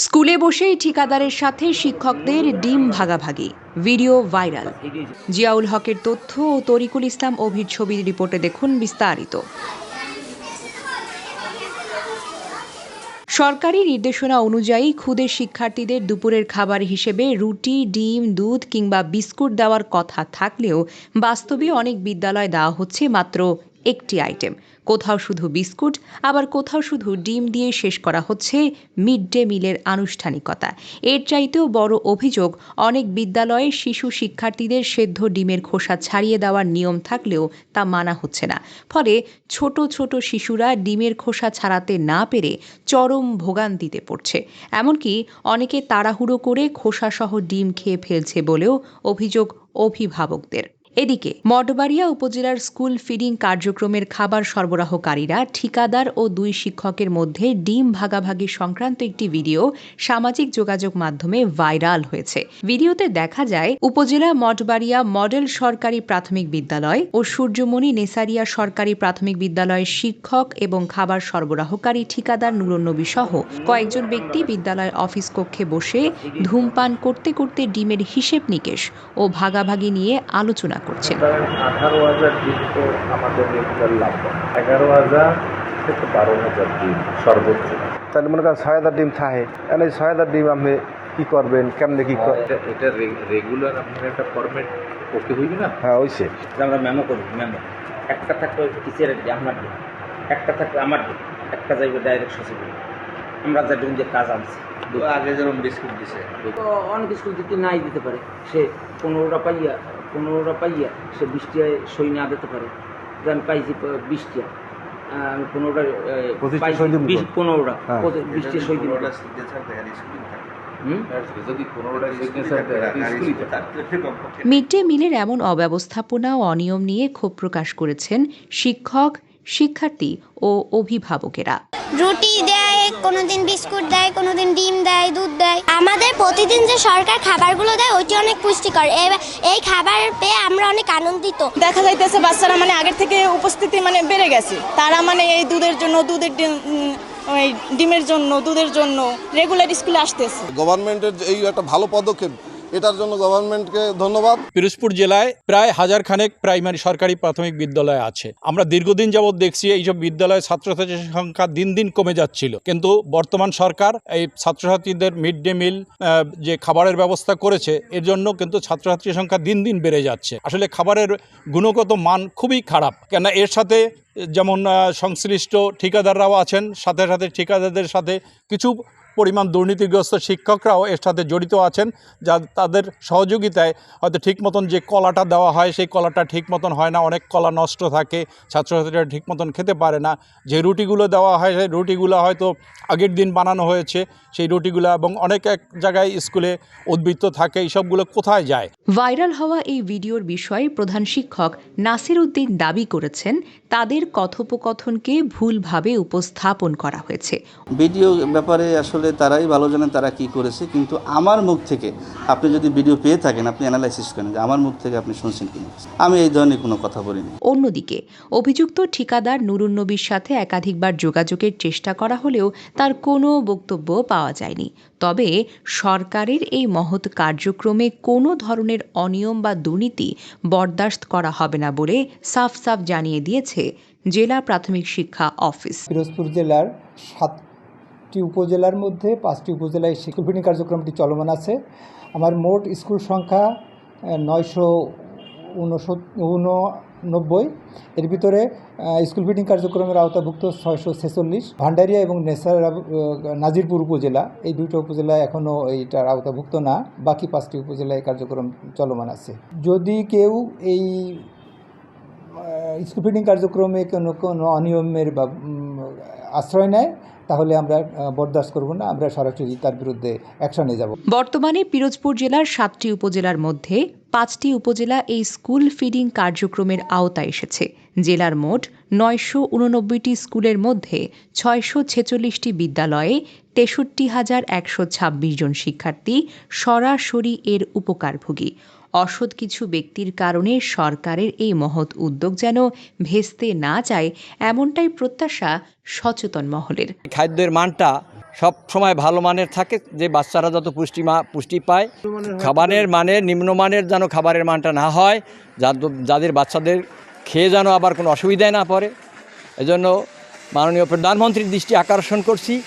স্কুলে বসেই ঠিকাদারের সাথে শিক্ষকদের ডিম ভাগাভাগি, ভিডিও ভাইরাল। জিয়াউল হকের তথ্য ও তরিকুল ইসলাম অভির ছবির রিপোর্টে দেখুন বিস্তারিত। সরকারি নির্দেশনা অনুযায়ী ক্ষুদে শিক্ষার্থীদের দুপুরের খাবার হিসেবে রুটি, ডিম, দুধ কিংবা বিস্কুট দেওয়ার কথা থাকলেও বাস্তবে অনেক বিদ্যালয়ে দেওয়া হচ্ছে মাত্র একটি আইটেম। কোথাও শুধু বিস্কুট, আবার কোথাও শুধু ডিম দিয়ে শেষ করা হচ্ছে মিড ডে মিলের আনুষ্ঠানিকতা। এর চাইতেও বড় অভিযোগ, অনেক বিদ্যালয়ে শিশু শিক্ষার্থীদের সেদ্ধ ডিমের খোসা ছাড়িয়ে দেওয়ার নিয়ম থাকলেও তা মানা হচ্ছে না। ফলে ছোট ছোট শিশুরা ডিমের খোসা ছাড়াতে না পেরে চরম ভোগান্তিতে পড়ছে। এমনকি অনেকে তাড়াহুড়ো করে খোসাসহ ডিম খেয়ে ফেলছে বলেও অভিযোগ অভিভাবকদের। এদিকে মঠবাড়িয়া উপজেলার স্কুল ফিডিং কার্যক্রমের খাবার সরবরাহকারীরা, ঠিকাদার ও দুই শিক্ষকের মধ্যে ডিম ভাগাভাগি সংক্রান্ত একটি ভিডিও সামাজিক যোগাযোগ মাধ্যমে ভাইরাল হয়েছে। ভিডিওতে দেখা যায় উপজেলা মঠবাড়িয়া মডেল সরকারি প্রাথমিক বিদ্যালয় ও সূর্যমণি নেসারিয়া সরকারি প্রাথমিক বিদ্যালয়ের শিক্ষক এবং খাবার সরবরাহকারী ঠিকাদার নুরুন্নবী সহ কয়েকজন ব্যক্তি বিদ্যালয়ের অফিস কক্ষে বসে ধূমপান করতে করতে ডিমের হিসেব নিকেশ ও ভাগাভাগি নিয়ে আলোচনা করছেন। 18,000 ডিম তো আমাদের রেগুলার লাভ, 11,000 থেকে 12,000 ডিম সর্বোচ্চ। তাহলে মনে করেন 6,000 ডিম থাকে, তাহলে 6,000 ডিম আপনি কি করবেন, কেমনে কি এটা রেগুলার আপনার একটা ফরম্যাট ওকে হইবে না? হ্যাঁ হইছে। আমরা মেমো করি, মেমো একটা থাকলে টিচারের আমার দিন, একটা থাকলে আমার দিন, একটা যাইবে ডাইরেক্ট সচিব। আমরা যা যে কাজ আনছি আগে যেরকম বিস্কুট দিছে, অনেক স্কুল দিতে নাই দিতে পারে, সে 15টা পাইয়া সে 20টায় সই না দিতে পারে। আমি পাইছি 20টা, আমি 15টা 15টা 20টা সই দিব। মিড ডে মিলের এমন অব্যবস্থাপনা ও অনিয়ম নিয়ে ক্ষোভ প্রকাশ করেছেন শিক্ষক, শিক্ষার্থী ও অভিভাবকেরা। রুটি দেয়, কোনোদিন বিস্কুট দেয়, কোনোদিন ডিম দেয়, দুধ দেয়। আমাদের প্রতিদিন যে সরকার খাবারগুলো দেয় ওইটি অনেক পুষ্টিকর। এই খাবার পেয়ে আমরা অনেক আনন্দিত। দেখা যাইতেছে বাচ্চারা আগের থেকে উপস্থিতি বেড়ে গেছে। তারা এই দুধের জন্য, ওই ডিমের জন্য, দুধের জন্য রেগুলার স্কুলে আসতেছে। গভর্নমেন্টের এই একটা ভালো পদক্ষেপ, এটার জন্য গভর্নমেন্টকে ধন্যবাদ। পিরোজপুর জেলায় প্রায় 1000 খানেক প্রাইমারি সরকারি প্রাথমিক বিদ্যালয় আছে। আমরা দীর্ঘদিন যাবৎ দেখছি এইসব বিদ্যালয়ে ছাত্রছাত্রীর সংখ্যা দিন দিন কমে যাচ্ছিল, কিন্তু বর্তমান সরকার এই ছাত্রছাত্রীদের মিড ডে মিল যে খাবারের ব্যবস্থা করেছে, এর জন্য কিন্তু ছাত্রছাত্রীর সংখ্যা দিন দিন বেড়ে যাচ্ছে। আসলে খাবারের গুণগত মান খুবই খারাপ, কেন এর সাথে যেমন সংশ্লিষ্ট ঠিকাদাররাও আছেন, সাথে সাথে ঠিকাদারদের সাথে কিছু পরিমাণ দুর্নীতিগ্রস্ত শিক্ষকরাও এর সাথে জড়িত আছেন, যা তাদের সহযোগিতায় হয়তো ঠিক মতন যে কলাটা দেওয়া হয় সেই কলাটা ঠিক মতন হয় না, অনেক কলা নষ্ট থাকে, ছাত্রছাত্রীরা ঠিক মতন খেতে পারে না। যে রুটিগুলো দেওয়া হয় সেই রুটিগুলো হয়তো আগের দিন বানানো হয়েছে সেই রুটিগুলো, এবং অনেক এক জায়গায় স্কুলে উদ্বৃত্ত থাকে, এইসবগুলো কোথায় যায়? ভাইরাল হওয়া এই ভিডিওর বিষয়ে প্রধান শিক্ষক নাসির উদ্দিন দাবি করেছেন, তাদের কথোপকথনকে ভুলভাবে উপস্থাপন করা হয়েছে। ভিডিও ব্যাপারে আসলে তারাই ভালো জানেন তারা কি করেছে, কিন্তু আমার মুখ থেকে আপনি যদি ভিডিও পেয়ে থাকেন আপনি অ্যানালাইসিস করেন যে আমার মুখ থেকে আপনি শুনছেন কিনা। আমি এই ধরনের কোনো কথা বলিনি। অন্যদিকে অভিযুক্ত ঠিকাদার নুরুন্নবীর সাথে একাধিকবার যোগাযোগের চেষ্টা করা হলেও তার কোনো বক্তব্য পাওয়া যায়নি। তবে সরকারের এই মহৎ কার্যক্রমে কোনো ধরনের অনিয়ম বা দুর্নীতি বরদাস্ত করা হবে না বলে সাফ সাফ জানিয়ে দিয়েছে জেলা প্রাথমিক শিক্ষা অফিস। পিরোজপুর জেলার 7টি উপজেলার মধ্যে 5টি উপজেলায় স্কুল ফিডিং কার্যক্রমটি চলমান আছে। আমার মোট স্কুল সংখ্যা 989। এর ভিতরে স্কুল ফিডিং কার্যক্রমের আওতাভুক্ত 646। ভান্ডারিয়া এবং নাজিরপুর উপজেলা, এই দুটো উপজেলায় এখনও এইটার আওতাভুক্ত না। বাকি 5টি উপজেলায় কার্যক্রম চলমান আছে। যদি কেউ এই স্কুল ফিডিং কার্যক্রমে কোনো অনিয়মের বা আশ্রয় নেয় তাহলে আমরা বরদাস্ত করব না, আমরা সরাসরি তার বিরুদ্ধে অ্যাকশনে যাব। বর্তমানে পিরোজপুর জেলার 7টি উপজেলার মধ্যে 5টি উপজেলা এই স্কুল ফিডিং কার্যক্রমের আওতায় এসেছে। জেলার মোট 989টি স্কুলের মধ্যে 646টি বিদ্যালয়ে 63,126 জন শিক্ষার্থী সরাসরি এর উপকারভোগী। অসৎ কিছু ব্যক্তির কারণে সরকারের এই মহৎ উদ্যোগ যেন ভেস্তে না যায়, এমনটাই প্রত্যাশা সচেতন মহলের। খাদ্যের মানটা সব সময় ভালো মানের থাকে, যে বাচ্চারা যত পুষ্টি পায়। খাবারের মানের নিম্নমানের যেন খাবারের মানটা না হয়, যাদের বাচ্চাদের খেয়ে যেন আবার কোনো অসুবিধায় না পড়ে। এজন্য মাননীয় প্রধানমন্ত্রীর দৃষ্টি আকর্ষণ করছি।